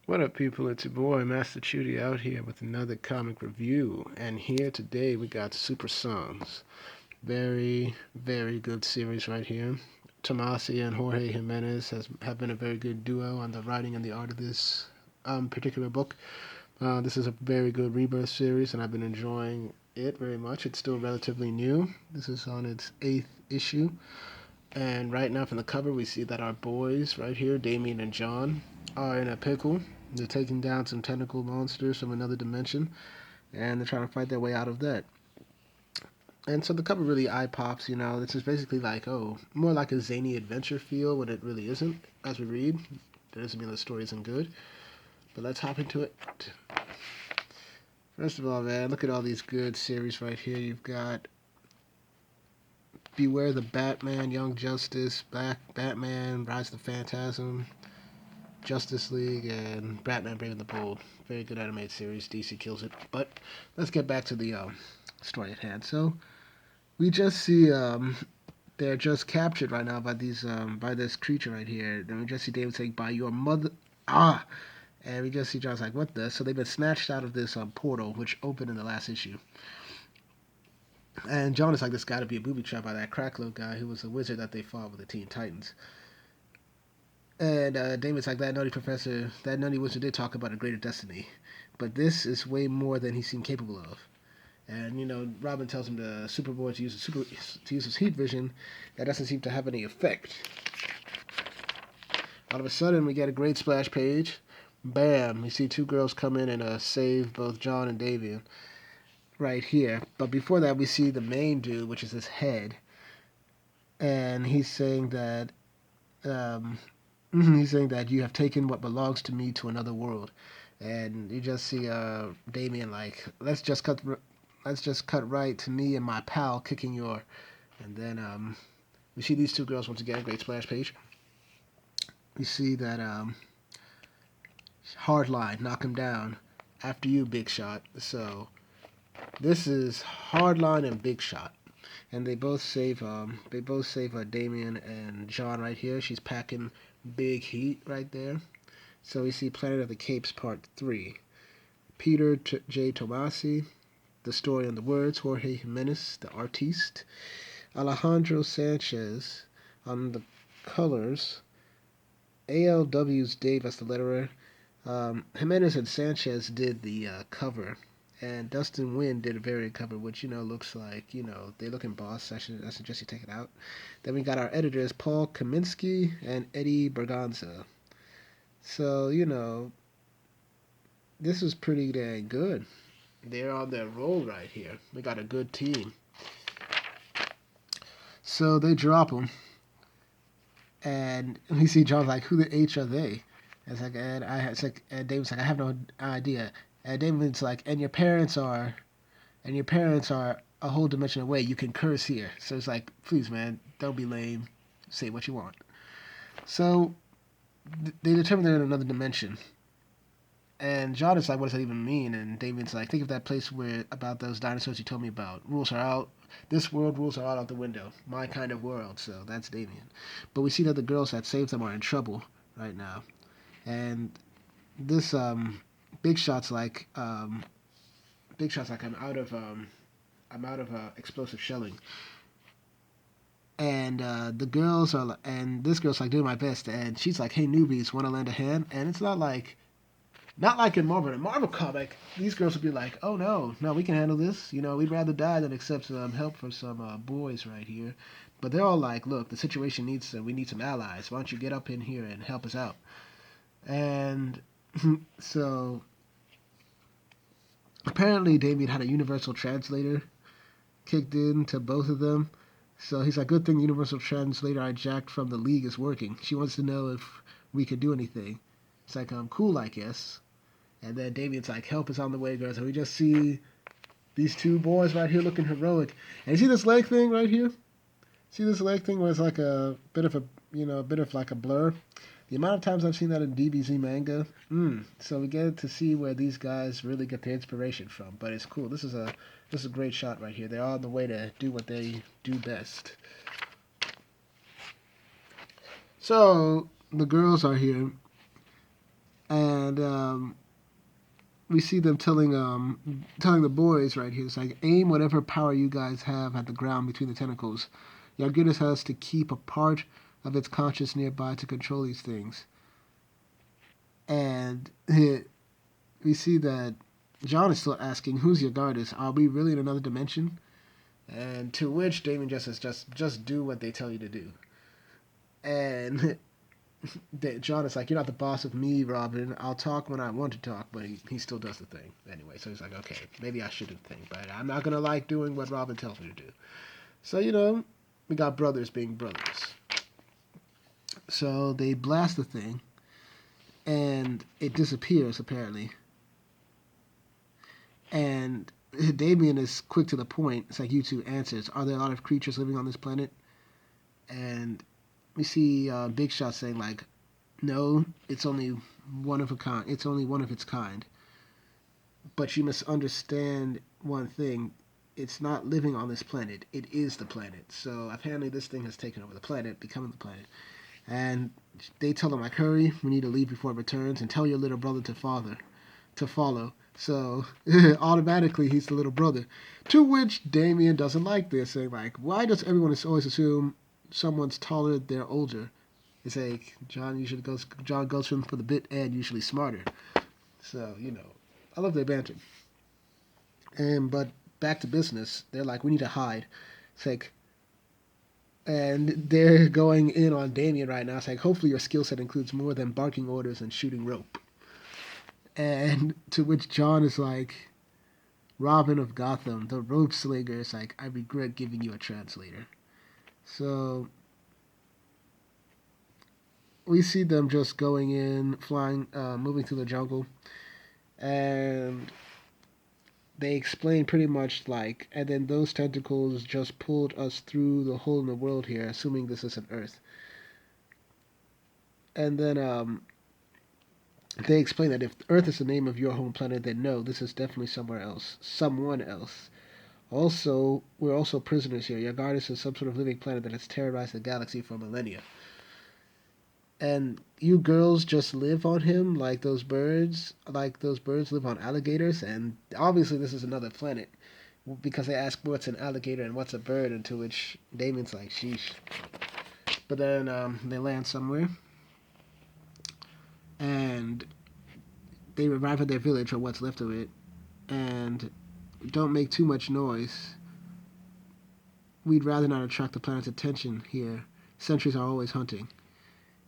What up, people? It's your boy, Master Chudy, out here with another comic review. And here today we got Super Sons. Very, very good series right here. Tomasi and Jorge Jimenez have been a very good duo on the writing and the art of this particular book. This is a very good rebirth series, and I've been enjoying it very much. It's still relatively new. This is on its 8th issue. And right now, from the cover, we see that our boys right here, Damian and John, are in a pickle. They're taking down some tentacle monsters from another dimension, and they're trying to fight their way out of that. And so the cover really eye pops, you know. This is basically like, oh, more like a zany adventure feel when it really isn't, as we read. That doesn't mean the story isn't good. But let's hop into it. First of all, man, look at all these good series right here. You've got Beware the Batman, Young Justice, Black Batman, Rise of the Phantasm, Justice League, and Batman Brave and the Bold. Very good animated series. DC kills it. But let's get back to the story at hand. So we just see they're just captured right now by these by this creature right here. Then we just see David saying, "By your mother." Ah, and we just see John's like, "What the?" So they've been snatched out of this portal, which opened in the last issue. And John is like, "This got to be a booby trap by that crackload guy who was a wizard that they fought with the Teen Titans." And David's like, that nutty professor, that nutty wizard did talk about a greater destiny. But this is way more than he seemed capable of. And, you know, Robin tells him the Superboy to use his heat vision. That doesn't seem to have any effect. All of a sudden, we get a great splash page. Bam! We see two girls come in and save both John and Damian right here. But before that, we see the main dude, which is his head. And he's saying that um, he's saying that you have taken what belongs to me to another world, and you just see Damien like, let's just cut right to me and my pal kicking your, and then we see these two girls once again. Great splash page. We see that Hardline knock him down after you, Big Shot. So this is Hardline and Big Shot. And they both save Damien and John right here. She's packing big heat right there. So we see Planet of the Capes Part 3. Peter J. Tomasi, the story and the words. Jorge Jimenez, the artiste. Alejandro Sanchez on the colors. ALW's Dave as the letterer. Jimenez and Sanchez did the cover. And Dustin Wynn did a variant cover, which, you know, looks like, you know, they look embossed. I suggest you take it out. Then we got our editors, Paul Kaminsky and Eddie Berganza. So, you know, this is pretty dang good. They're on their roll right here. We got a good team. So they drop him, and we see John's like, "Who the H are they?" And David's like, "I have no idea." And David's like, and your parents are a whole dimension away. You can curse here." So it's like, please, man, don't be lame. Say what you want. So they determine they're in another dimension. And John is like, what does that even mean? And Damien's like, think of that place where about those dinosaurs you told me about. Rules are out. This world rules are out the window. My kind of world. So that's Damien. But we see that the girls that saved them are in trouble right now. And this Big Shot's like I'm out of explosive shelling. And and this girl's like doing my best, and she's like, hey newbies, want to lend a hand? And it's not like in Marvel. In a Marvel comic, these girls would be like, "Oh no, no, we can handle this. You know, we'd rather die than accept some help from some boys right here." But they're all like, "Look, the situation needs we need some allies. Why don't you get up in here and help us out?" And so apparently, Damien had a universal translator kicked in to both of them. So he's like, "Good thing the universal translator I jacked from the league is working. She wants to know if we could do anything." It's like, cool, I guess. And then Damien's like, help is on the way, girls. And we just see these two boys right here looking heroic. And you see this leg thing right here? See this leg thing where it's like a bit of a bit of like a blur? The amount of times I've seen that in DBZ manga. So we get to see where these guys really get their inspiration from. But it's cool. This is a great shot right here. They're on the way to do what they do best. So the girls are here. And And we see them telling the boys right here. It's like, aim whatever power you guys have at the ground between the tentacles. Your goodness has to keep a part of its conscious nearby to control these things. And we see that John is still asking, who's your goddess? Are we really in another dimension? And to which Damian just says, just do what they tell you to do. And John is like, you're not the boss of me, Robin. I'll talk when I want to talk, but he still does the thing. Anyway, so he's like, okay, maybe I shouldn't think, but I'm not going to like doing what Robin tells me to do. So, we got brothers being brothers. So they blast the thing, and it disappears, apparently. And Damian is quick to the point. It's like, you two answers. Are there a lot of creatures living on this planet? And we see Big Shot saying, like, no, it's only one of a kind. It's only one of its kind. But you must understand one thing. It's not living on this planet. It is the planet. So apparently this thing has taken over the planet, becoming the planet. And they tell him, like, hurry, we need to leave before it returns, and tell your little brother to follow. So automatically he's the little brother. To which Damian doesn't like this, saying, like, why does everyone always assume someone's taller, they're older? It's like, John goes for the bit and usually smarter. So, I love their banter. But back to business, they're like, we need to hide. It's like, and they're going in on Damian right now. It's like, hopefully your skill set includes more than barking orders and shooting rope. And to which John is like, Robin of Gotham, the rope slinger, is like, I regret giving you a translator. So we see them just going in, flying, moving through the jungle. And they explain pretty much like, and then those tentacles just pulled us through the hole in the world here, assuming this isn't Earth. And then they explain that if Earth is the name of your home planet, then no, this is definitely somewhere else, someone else. Also, we're also prisoners here. Your goddess is some sort of living planet that has terrorized the galaxy for millennia. And you girls just live on him like those birds live on alligators. And obviously this is another planet, because they ask what's an alligator and what's a bird, and to which Damian's like, sheesh. But then they land somewhere, and they arrive at their village, or what's left of it, and don't make too much noise. We'd rather not attract the planet's attention here. Sentries are always hunting.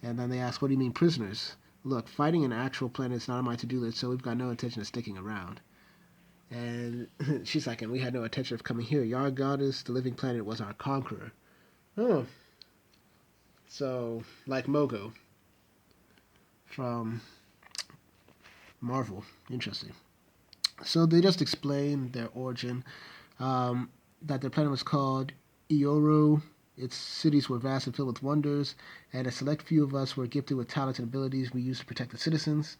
And then they ask, what do you mean prisoners? Look, fighting an actual planet is not on my to-do list, so we've got no intention of sticking around. And she's like, and we had no intention of coming here. Your goddess, the living planet, was our conqueror. Oh. So, like Mogo from Marvel. Interesting. So they just explain their origin, that their planet was called Ioro. Its cities were vast and filled with wonders, and a select few of us were gifted with talents and abilities we used to protect the citizens.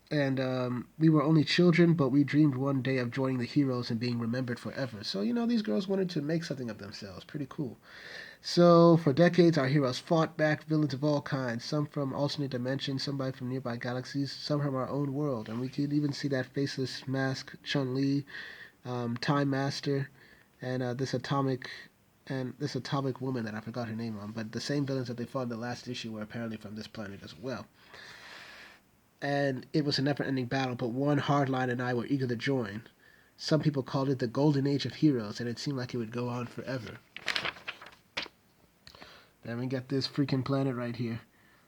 And we were only children, but we dreamed one day of joining the heroes and being remembered forever. So, these girls wanted to make something of themselves. Pretty cool. So, for decades, our heroes fought back villains of all kinds, some from alternate dimensions, some from nearby galaxies, some from our own world. And we could even see that faceless mask, Chun-Li, Time Master, and this atomic woman that I forgot her name on. But the same villains that they fought in the last issue were apparently from this planet as well. And it was a never-ending battle, but one hardline and I were eager to join. Some people called it the Golden Age of Heroes, and it seemed like it would go on forever. Then we get this freaking planet right here.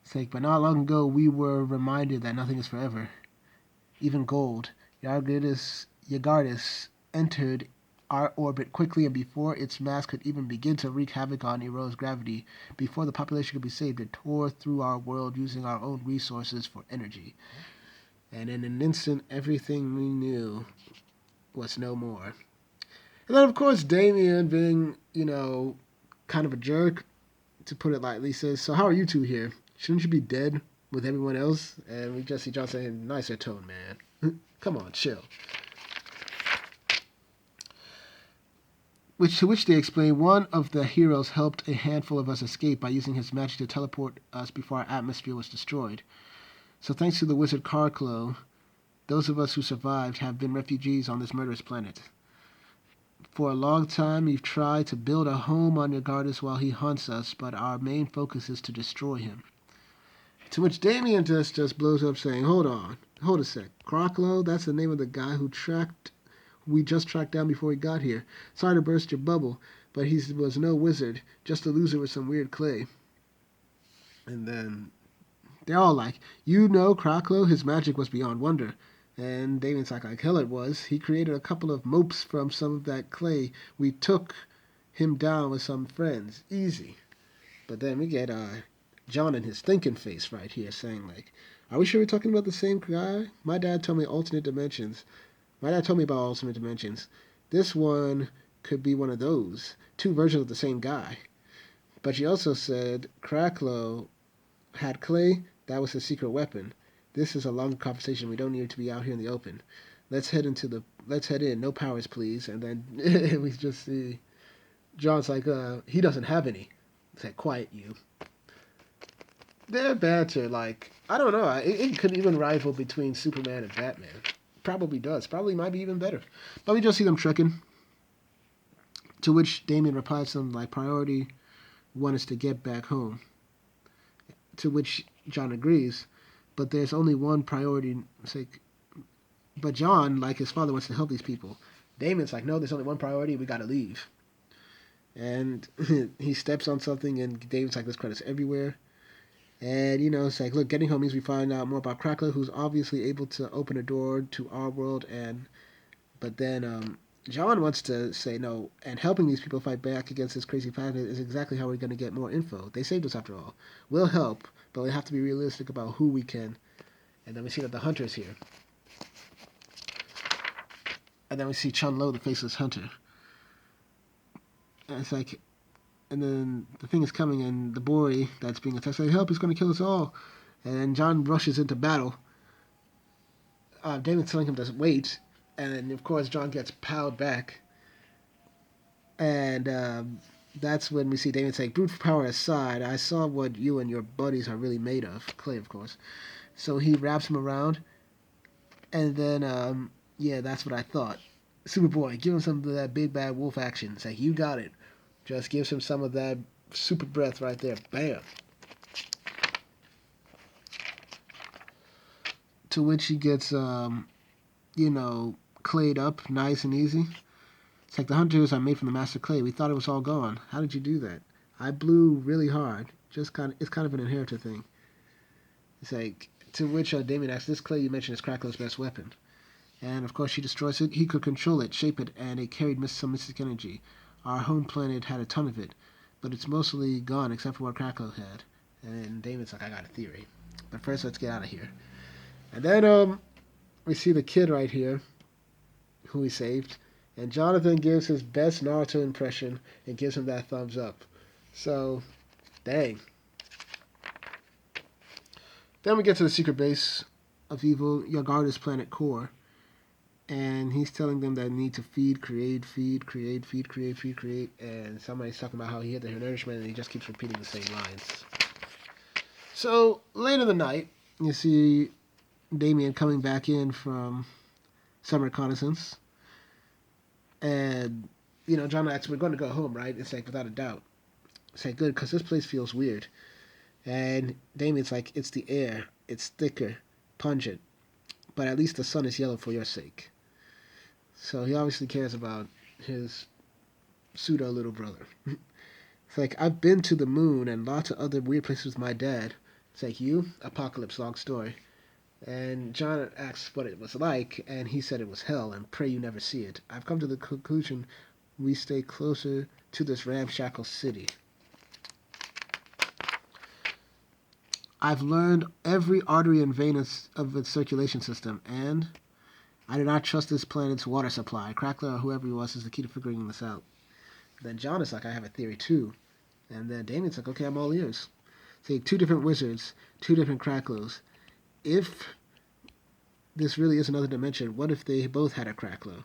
It's like, but not long ago, we were reminded that nothing is forever. Even gold. Yagardis entered our orbit quickly, and before its mass could even begin to wreak havoc on Ero's gravity, before the population could be saved, it tore through our world using our own resources for energy. And in an instant, everything we knew was no more. And then, of course, Damian, being, kind of a jerk, to put it lightly, says, so how are you two here? Shouldn't you be dead with everyone else? And we just see John saying, nicer tone, man. Come on, chill. To which they explain, one of the heroes helped a handful of us escape by using his magic to teleport us before our atmosphere was destroyed. So thanks to the wizard Carclo, those of us who survived have been refugees on this murderous planet. For a long time, we've tried to build a home on your goddess while he hunts us, but our main focus is to destroy him. To which Damian just blows up saying, hold a sec. Croclo, that's the name of the guy we just tracked down before he got here. Sorry to burst your bubble, but he was no wizard, just a loser with some weird clay. And then they're all like, Croclo, his magic was beyond wonder. And Damian's like hell it was. He created a couple of mopes from some of that clay. We took him down with some friends. Easy. But then we get John and his thinking face right here saying like, are we sure we're talking about the same guy? My dad told me about alternate dimensions. This one could be one of those. Two versions of the same guy. But she also said Cracklow had clay. That was his secret weapon. This is a long conversation. We don't need to be out here in the open. Let's head in. No powers, please. And then we just see John's like, he doesn't have any. It's like, quiet you. Their banter, like, I don't know. It could even rival between Superman and Batman. Probably does. Probably might be even better. But we just see them trekking. To which Damian replies something like, priority one is to get back home. To which John agrees. But there's only one priority. But John, like his father, wants to help these people. Damian's like, no, there's only one priority. We gotta leave. And he steps on something, and Damian's like, there's credits everywhere. And, it's like, look, getting home means we find out more about Crackler, who's obviously able to open a door to our world. But then John wants to say no, and helping these people fight back against this crazy planet is exactly how we're going to get more info. They saved us after all. We'll help, but we have to be realistic about who we can. And then we see that the hunter's here. And then we see Chun Lo, the faceless hunter. And it's like, and then the thing is coming, and the boy that's being attacked is like, help, he's going to kill us all. And John rushes into battle. Damon's telling him to wait. And then, of course, John gets powed back. And that's when we see Damien saying, brute power aside, I saw what you and your buddies are really made of. Clay, of course. So he wraps him around. And then, yeah, that's what I thought. Superboy, give him some of that big bad wolf action. It's like, you got it. Just gives him some of that super breath right there. Bam. To which he gets, clayed up nice and easy. It's like, the hunters are made from the master clay. We thought it was all gone. How did you do that? I blew really hard. It's kind of an inherited thing. It's like, to which Damien asks, this clay you mentioned is Cracklow's best weapon. And of course she destroys it. He could control it, shape it, and it carried some mystic energy. Our home planet had a ton of it, but it's mostly gone except for what Cracklow had. And Damon's like, I got a theory. But first, let's get out of here. And then we see the kid right here, who he saved. And Jonathan gives his best Naruto impression and gives him that thumbs up. So, dang. Then we get to the secret base of evil, Yagarda's planet core. And he's telling them that they need to feed, create. And somebody's talking about how he had the nourishment, and he just keeps repeating the same lines. So, later in the night, you see Damian coming back in from some reconnaissance. And, John asks, we're going to go home, right? It's like, without a doubt. It's like, good, because this place feels weird. And Damian's like, it's the air. It's thicker, pungent. But at least the sun is yellow for your sake. So he obviously cares about his pseudo little brother. It's like, I've been to the moon and lots of other weird places with my dad. It's like, you? Apocalypse, long story. And John asks what it was like, and he said it was hell, and pray you never see it. I've come to the conclusion we stay closer to this ramshackle city. I've learned every artery and vein of its circulation system, and I do not trust this planet's water supply. Crackler or whoever he was is the key to figuring this out. Then John is like, I have a theory too. And then Damien's like, okay, I'm all ears. Say, 2 different wizards, 2 different Cracklows. If this really is another dimension, what if they both had a Cracklow?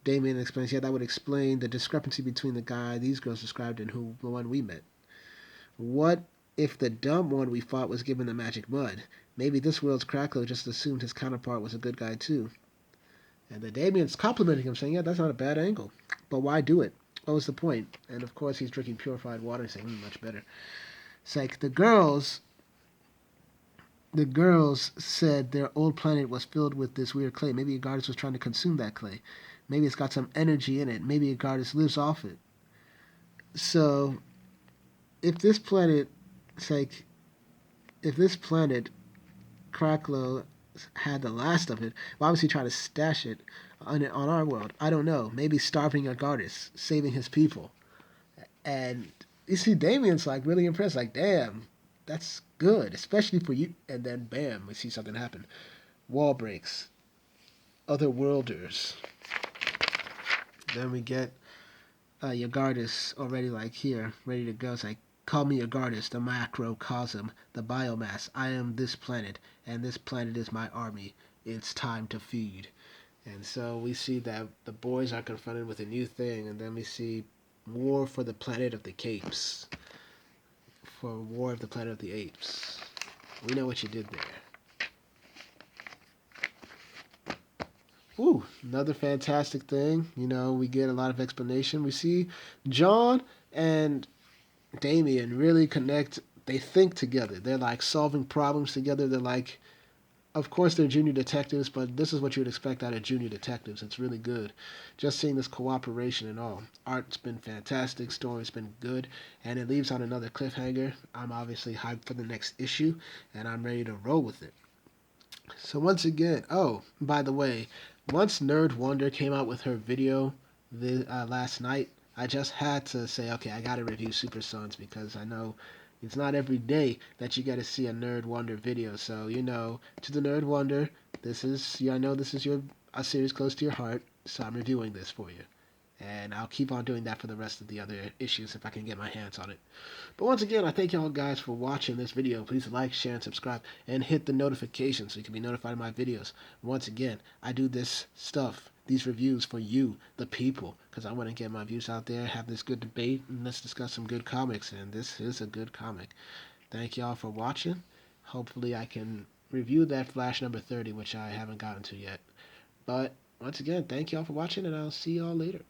Damien explains, yeah, that would explain the discrepancy between the guy these girls described and the one we met. What if the dumb one we fought was given the magic mud? Maybe this world's Cracklo just assumed his counterpart was a good guy too. And the Damian's complimenting him, saying, yeah, that's not a bad angle. But why do it? What was the point? And of course he's drinking purified water and saying, much better. It's like the girls said their old planet was filled with this weird clay. Maybe a goddess was trying to consume that clay. Maybe it's got some energy in it. Maybe a goddess lives off it. So if this planet, it's like, if this planet, Cracklo, had the last of it, why was he trying to stash it on our world? I don't know. Maybe starving a goddess, saving his people. And you see Damian's like really impressed, like, damn, that's good, especially for you. And then bam, we see something happen. Wall breaks. Other worlders. Then we get your goddess already like here, ready to go. It's like, call me your goddess, the macrocosm, the biomass. I am this planet, and this planet is my army. It's time to feed. And so we see that the boys are confronted with a new thing, and then we see war for the planet of the capes. For war of the planet of the apes. We know what you did there. Ooh, another fantastic thing. You know, we get a lot of explanation. We see John and Damian really connect. They think together. They're like solving problems together. They're like, of course, they're junior detectives, but this is what you would expect out of junior detectives. It's really good. Just seeing this cooperation and all. Art's been fantastic. Story's been good. And it leaves on another cliffhanger. I'm obviously hyped for the next issue, and I'm ready to roll with it. So once again, oh, by the way, once Nerd Wonder came out with her video last night, I just had to say, okay, I gotta review Super Sons because I know it's not every day that you get to see a Nerd Wonder video. So, you know, to the Nerd Wonder, I know this is a series close to your heart, so I'm reviewing this for you. And I'll keep on doing that for the rest of the other issues if I can get my hands on it. But once again, I thank y'all guys for watching this video. Please like, share, and subscribe, and hit the notification so you can be notified of my videos. Once again, I do this stuff, these reviews for you, the people, because I want to get my views out there, have this good debate, and let's discuss some good comics, and this is a good comic. Thank y'all for watching. Hopefully I can review that Flash number 30, which I haven't gotten to yet. But once again, thank y'all for watching, and I'll see y'all later.